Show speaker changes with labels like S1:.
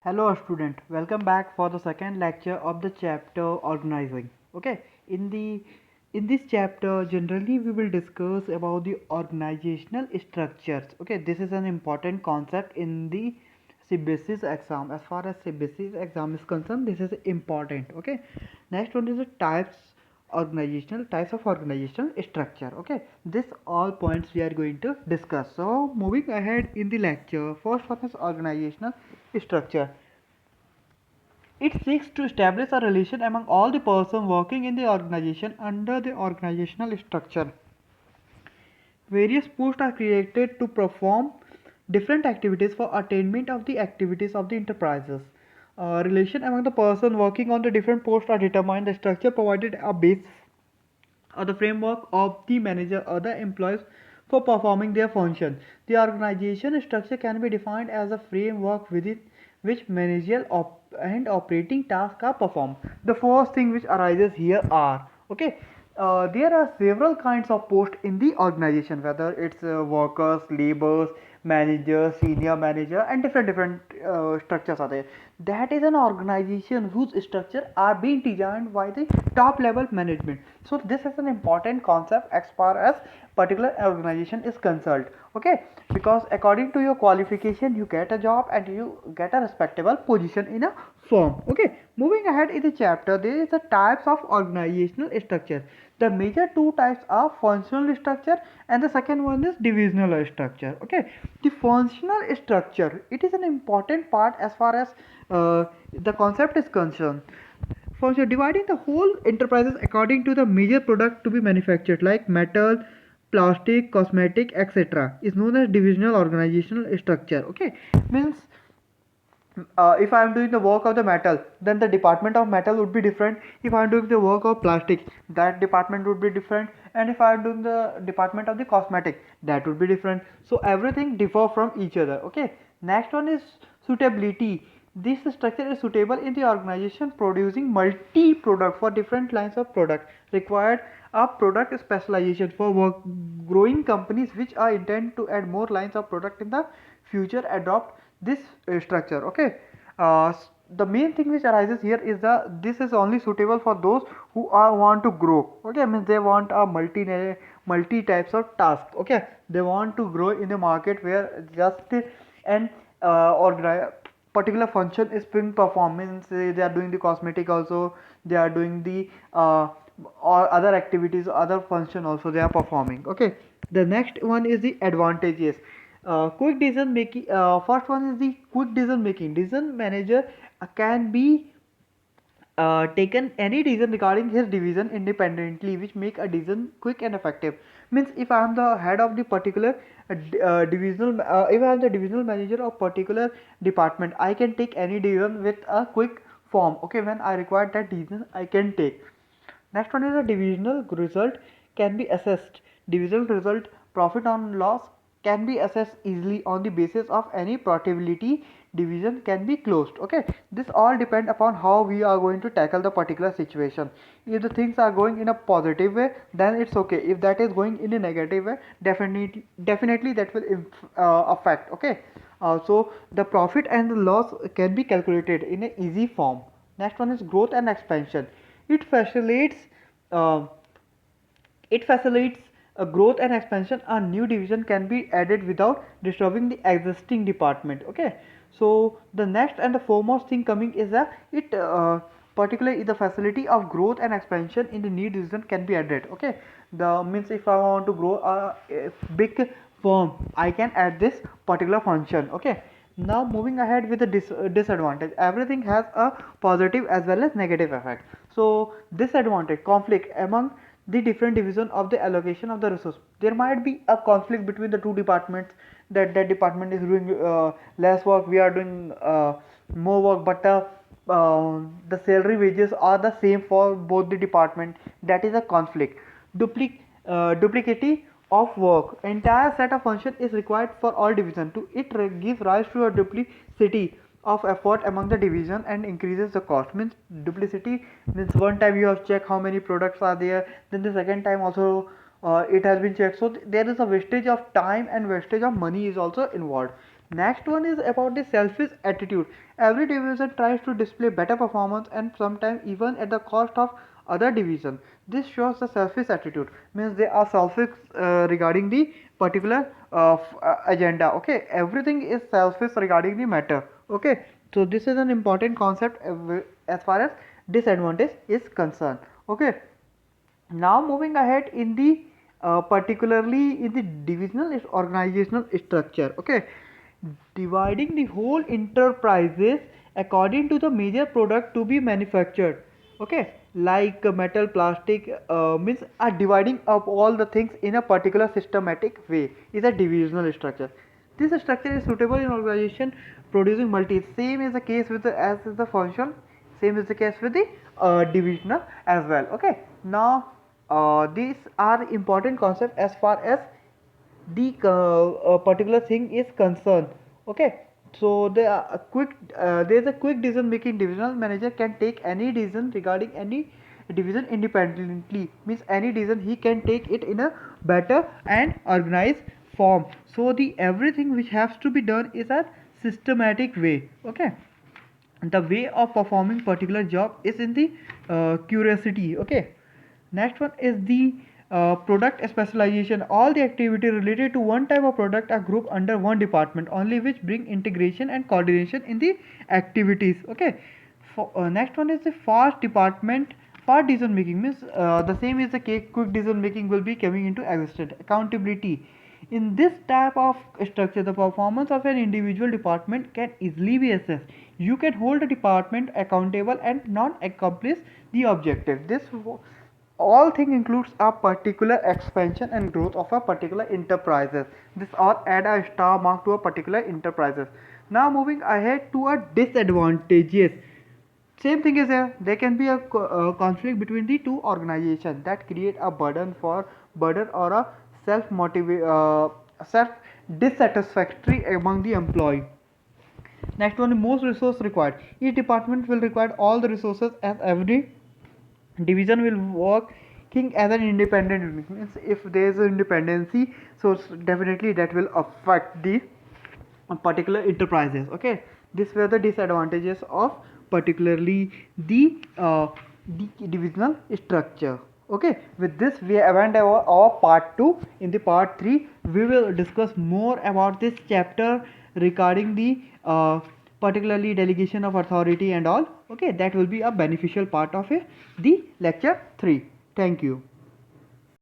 S1: Hello student, welcome back for the second lecture of the chapter organizing. Okay, in the in this chapter generally we will discuss about the organizational structures. Okay, this is an important concept in the CBSE exam. As far as CBSE exam is concerned, this is important. Okay, next one is the types of organizational structure. Okay, this all points we are going to discuss. So moving ahead in the lecture, first one is organizational structure. It seeks to establish a relation among all the persons working in the organization under the organizational structure. Various posts are created to perform different activities for attainment of the activities of the enterprises. Relation among the person working on the different posts are determined. The structure provided a base or the framework of the manager or the employees for performing their function. The organization structure can be defined as a framework within which managerial and operating tasks are performed. The first thing which arises here are okay. There are several kinds of posts in the organization, whether it's workers, laborers, managers, senior manager, and different structures are there. That is an organization whose structure are being designed by the top level management. So this is an important concept as far as particular organization is concerned. Okay, because according to your qualification you get a job and you get a respectable position in a firm. Okay, moving ahead in the chapter, there is the types of organizational structure. The major two types are functional structure and the second one is divisional structure. Okay, the functional structure, it is an important part as far as the concept is concerned. Function dividing the whole enterprises according to the major product to be manufactured like metal, plastic, cosmetic, etc. is known as divisional organizational structure. Okay, means if I am doing the work of the metal, then the department of metal would be different. If I am doing the work of plastic, that department would be different. And if I am doing the department of the cosmetic, that would be different. So everything differ from each other. Okay. Next one is suitability. This structure is suitable in the organization producing multi-product for different lines of product. Required a product specialization for work growing companies which are intend to add more lines of product in the future adopt this structure. Okay, the main thing which arises here is this is only suitable for those who are want to grow. Okay, means they want a multi types of task. Okay, they want to grow in a market where just an particular function is being performed. Means they are doing the cosmetic also, they are doing the or other activities, other function also they are performing. Okay, the next one is the advantages. Quick decision making. First one is the quick decision making. Decision manager can be taken any decision regarding his division independently, which make a decision quick and effective. Means if I am the head of the particular if I am the divisional manager of particular department, I can take any decision with a quick form. Okay, when I require that decision I can take. Next one is a divisional result can be assessed. Divisional result, profit on loss, can be assessed easily on the basis of any probability division can be closed. Okay, this all depend upon how we are going to tackle the particular situation. If the things are going in a positive way, then it's okay. If that is going in a negative way, definitely that will affect. Okay, so the profit and the loss can be calculated in a easy form. Next one is growth and expansion. It facilitates uh, it facilitates a growth and expansion. A new division can be added without disturbing the existing department. Okay, so the next and the foremost thing coming is that it particularly the facility of growth and expansion in the new division can be added. Okay, the means if I want to grow a big firm, I can add this particular function. Okay, now moving ahead with the disadvantage. Everything has a positive as well as negative effect. So disadvantage, conflict among the different division of the allocation of the resource. There might be a conflict between the two departments, that department is doing less work, we are doing more work, but the salary wages are the same for both the department. That is a conflict. Duplicity of work. Entire set of function is required for all division. To it gives rise to a duplicity of effort among the division and increases the cost. Means duplicity means one time you have checked how many products are there, then the second time also it has been checked. So there is a wastage of time and wastage of money is also involved. Next one is about the selfish attitude. Every division tries to display better performance and sometimes even at the cost of other division. This shows the selfish attitude, means they are selfish regarding the particular agenda. Okay, everything is selfish regarding the matter. Okay, so this is an important concept as far as disadvantage is concerned. Okay, now moving ahead in the particularly in the divisional organizational structure. Okay, dividing the whole enterprises according to the major product to be manufactured. Okay, like metal, plastic, means are dividing up all the things in a particular systematic way is a divisional structure. This structure is suitable in organization producing multi. Same is the case with the as is the function. Same is the case with the divisional as well. Okay, now these are important concepts as far as the particular thing is concerned. Okay, so there is a quick decision making. Divisional manager can take any decision regarding any division independently, means any decision he can take it in a better and organized form. So the everything which has to be done is a systematic way. Okay, the way of performing particular job is in the curiosity. Okay, next one is the product specialization. All the activity related to one type of product are grouped under one department only, which bring integration and coordination in the activities. Okay, next one is the fast department part decision making, means the same is the case. Quick decision making will be coming into existence. Accountability. In this type of structure, the performance of an individual department can easily be assessed. You can hold a department accountable and not accomplish the objective. This all thing includes a particular expansion and growth of a particular enterprises. This all add a star mark to a particular enterprises. Now moving ahead to a disadvantages. Same thing is here. There can be a conflict between the two organizations that create a burden or a self dissatisfactory among the employee. Next one, most resource required. Each department will require all the resources as every division will working as an independent unit. Means if there is an independency, so definitely that will affect the particular enterprises. Okay, these were the disadvantages of particularly the divisional structure. Okay, with this we have ended our part 2. In the part 3 we will discuss more about this chapter regarding the particularly delegation of authority and all. Okay, that will be a beneficial part of the lecture 3. Thank you.